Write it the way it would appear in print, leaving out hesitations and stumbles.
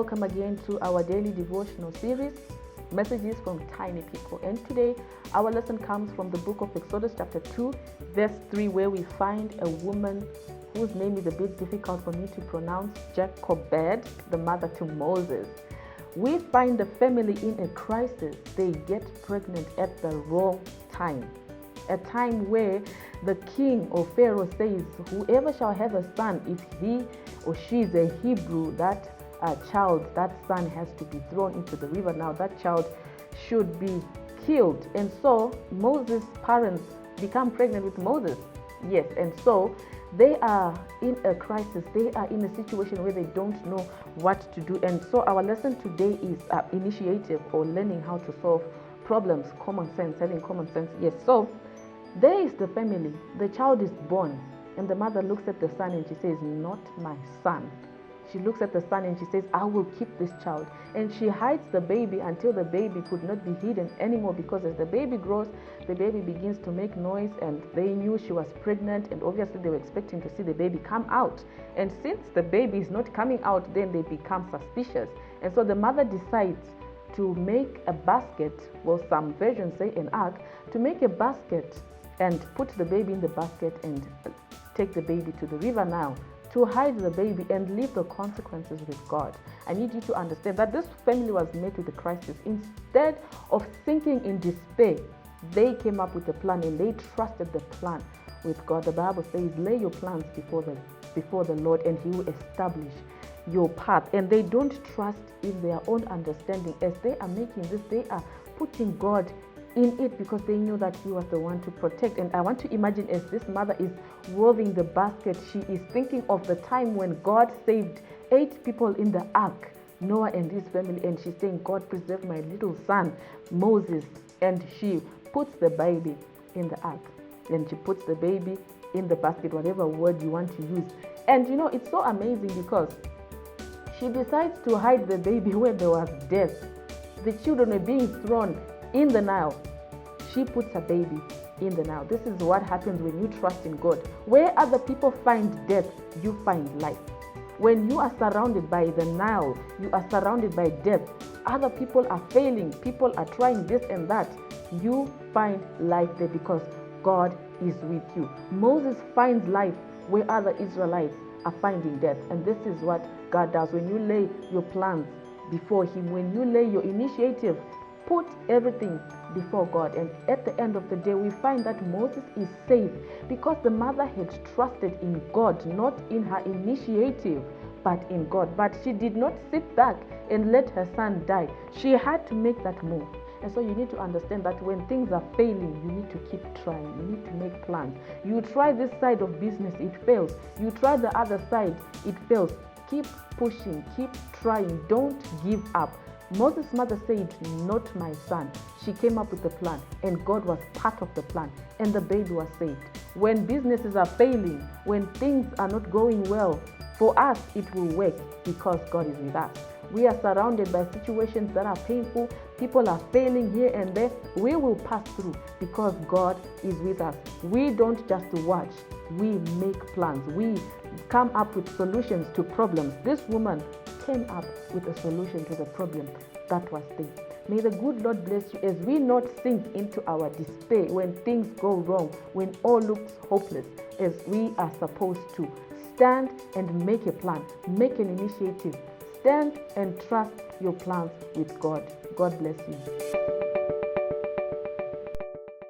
welcome again to our daily devotional series, Messages from Tiny People. And today, our lesson comes from the book of Exodus chapter 2, verse 3, where we find a woman whose name is a bit difficult for me to pronounce, Jochebed, the mother to Moses. We find the family in a crisis. They get pregnant at the wrong time. A time where the king or Pharaoh says, whoever shall have a son, if he or she is a Hebrew, that child, that son has to be thrown into the river. Now that child should be killed. And so Moses' parents become pregnant with Moses. Yes, and so they are in a crisis. They are in a situation where they don't know what to do. And so our lesson today is initiative, or learning how to solve problems, common sense, having common sense. Yes, so there is the family. The child is born, and the mother looks at the son and she says, not my son. She looks at the son and she says, I will keep this child. And she hides the baby until the baby could not be hidden anymore, because as the baby grows, the baby begins to make noise, and they knew she was pregnant, and obviously they were expecting to see the baby come out. And since the baby is not coming out, then they become suspicious. And so the mother decides to make a basket, well, some versions say an ark, to make a basket and put the baby in the basket and take the baby to the river now, to hide the baby and leave the consequences with God. I need you to understand that this family was met with a crisis. Instead of sinking in despair, they came up with a plan, and they trusted the plan with God. The Bible says, lay your plans before the Lord, and He will establish your path. And they don't trust in their own understanding. As they are making this, they are putting God in it, because they knew that He was the one to protect. And I want to imagine, as this mother is weaving the basket, she is thinking of the time when God saved 8 people in the ark, Noah and his family, and she's saying, God, preserve my little son Moses. And she puts the baby in the ark, and she puts the baby in the basket, whatever word you want to use. And you know, it's so amazing, because she decides to hide the baby where there was death. The children were being thrown in the Nile. She puts her baby in the Nile. This is what happens when you trust in God. Where other people find death, you find life. When you are surrounded by the Nile, you are surrounded by death. Other people are failing. People are trying this and that. You find life there, because God is with you. Moses finds life where other Israelites are finding death. And this is what God does. When you lay your plans before Him, when you lay your initiative, put everything before God. And at the end of the day, we find that Moses is saved because the mother had trusted in God, not in her initiative, but in God. But she did not sit back and let her son die. She had to make that move. And so you need to understand that when things are failing, you need to keep trying. You need to make plans. You try this side of business, it fails. You try the other side, it fails. Keep pushing, keep trying. Don't give up. Moses' mother said, not my son. She came up with a plan, and God was part of the plan, and the baby was saved. When businesses are failing, when things are not going well, for us it will work, because God is with us. We are surrounded by situations that are painful. People are failing here and there. We will pass through, because God is with us. We don't just watch. We make plans. We come up with solutions to problems. This woman came up with a solution to the problem that was there. May the good Lord bless you as we not sink into our despair when things go wrong, when all looks hopeless, as we are supposed to stand and make a plan, make an initiative, stand and trust your plans with God. God bless you.